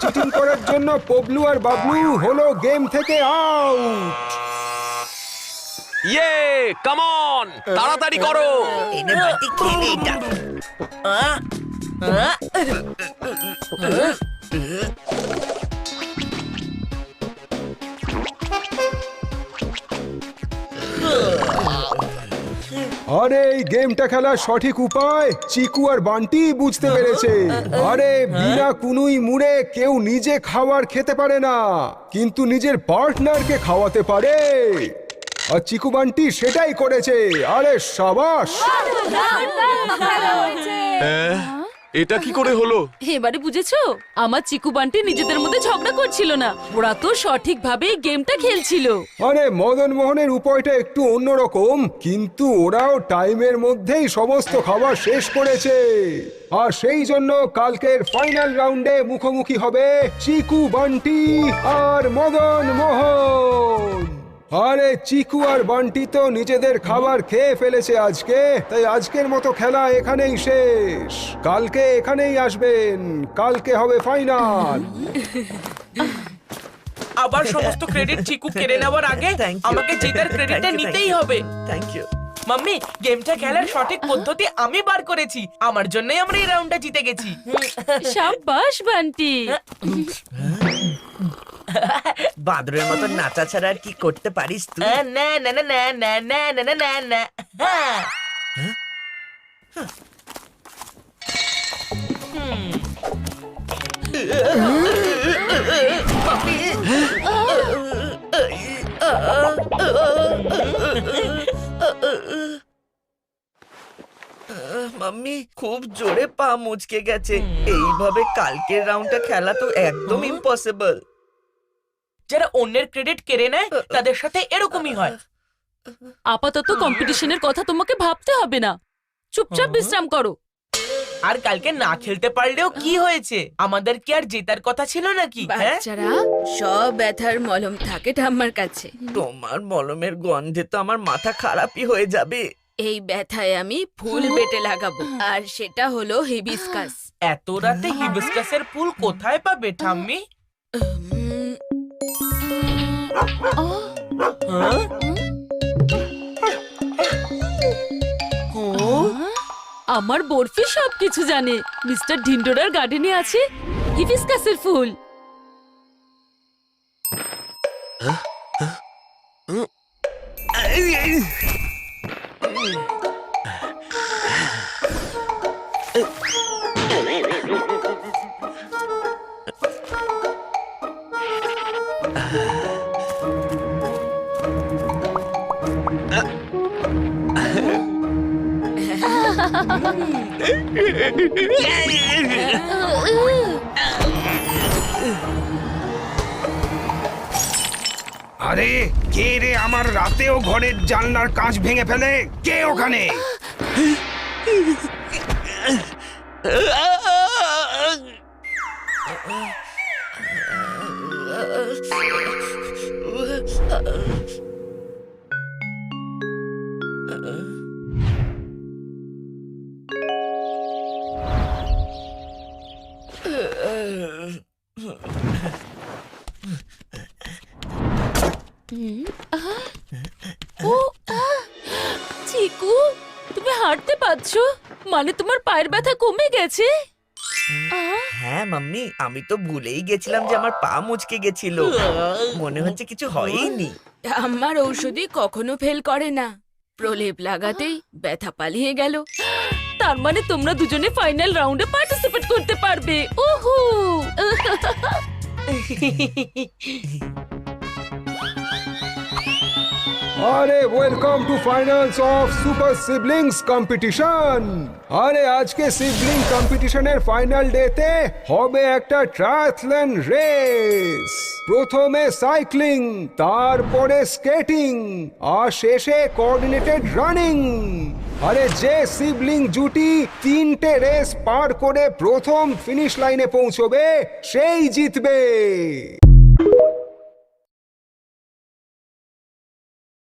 Cheating করার জন্য পবলু আর বাবলু হলো গেম থেকে আউট। ইয়ে, কাম অন, তাড়াতাড়ি করো। এনে বাটি খেলে এটা। আরে এই গেমটা খেলার সঠিক উপায় চিকু আর বান্টি বুঝতে পেরেছে। আরে বিনা কুনুই মুড়ে কেউ নিজে খাবার খেতে পারে না, কিন্তু নিজের পার্টনারকে খাওয়াতে পারে। আর চিকু বান্টি সেটাই করেছে। আরে সাবাস। এটা কি করে হলো? এবারে বুঝেছো? আমার চিকু বান্টি নিজেদের মধ্যে ঝগড়া করছিল না, ওরা তো সঠিকভাবে গেমটা খেলছিল। আরে মদন মোহনের উপায়টা একটু অন্যরকম, কিন্তু ওরাও টাইমের মধ্যেই সমস্ত খাবার শেষ করেছে। আর সেই জন্য কালকের ফাইনাল রাউন্ডে মুখোমুখি হবে চিকু বান্টি আর মদন মোহন। আরে চিকু আর বান্টি তো নিজেদের খাবার খেয়ে ফেলেছে আজকে, তাই আজকের মতো খেলা এখানেই শেষ। কালকে এখানেই আসবেন, কালকে হবে ফাইনাল। আবার সমস্ত ক্রেডিট চিকু কেড়ে নেওয়ার আগে Thank you. আমাকে জেতার ক্রেডিটটা নিতেই হবে। Thank you. মাম্মি, গেমটা খেলার সঠিক পদ্ধতি আমি বার করেছি, আমার জন্যই আমরা এই রাউন্ডটা জিতে গেছি। সাবাস বান্টি। বাদরের মতো নাচা ছাড়া আর কি করতে পারিস তুই? না না না না না না না না না না। হ্যাঁ। মাম্মি খুব জোরে পা মুচকে গেছে। এইভাবে কালকের রাউন্ডটা খেলা তো একদম ইম্পসিবল। যারা অন্যের ক্রেডিট কেড়ে নেয় তাদের সাথে এরকমই হয়। আপাতত কম্পিটিশনের কথা তোমাকে ভাবতে হবে না, চুপচাপ বিশ্রাম করো। আর কালকে না খেলতে পারলেও কি হয়েছে? আমাদের কি আর জেতার কথা ছিল নাকি? হ্যাঁ, বাচ্চারা, সব ব্যথার মলম থাকে ঠাম্মার কাছে। তোমার মলমের গন্ধে তো আমার মাথা খারাপই হয়ে যাবে। এই ব্যথায় আমি ফুল বেটে লাগাবো, আর সেটা হলো হিবিস্কাস। এত রাতে হিবিস্কাসের ফুল কোথায় পাবে ঠাম্মি? হ্যাঁ? আমার বরফি সবকিছু জানে। মিস্টার ঢিন্ডোরার গার্ডেনে আছে হিবিস্কাসের ফুল। আরে কে রে আমার রাতেও ঘরের জানলার কাঁচ ভেঙে ফেলে? কে ওখানে? চিকু, তুমি হাঁটতে পারছো? মানে তোমার পায়ের ব্যথা কমে গেছে? হ্যাঁ মাম্মি, আমি তো ভুলেই গেছিলাম যে আমার পা মুচকে গেছিল। মনে হচ্ছে কিছু হয়ইনি। ঠাম্মার ঔষধি কখনো ফেল করে না। প্রলেপ লাগাতেই ব্যথা পালিয়ে গেল। তার মানে তোমরা দুজনে ফাইনাল রাউন্ডে পার্টিসিপেট করতে পারবে। ওহো, আরে welcome to finals of super siblings competition. আরে আজকে সিবলিং কম্পিটিশনের ফাইনাল ডেতে হবে একটা ট্রায়াথলন রেস। প্রথমে সাইক্লিং, তারপরে স্কেটিং, আর শেষে কোঅর্ডিনেটেড রানিং। আরে যে সিবলিং জুটি 3টে রেস পার করে প্রথম ফিনিশ লাইনে পৌঁছবে সেই জিতবে।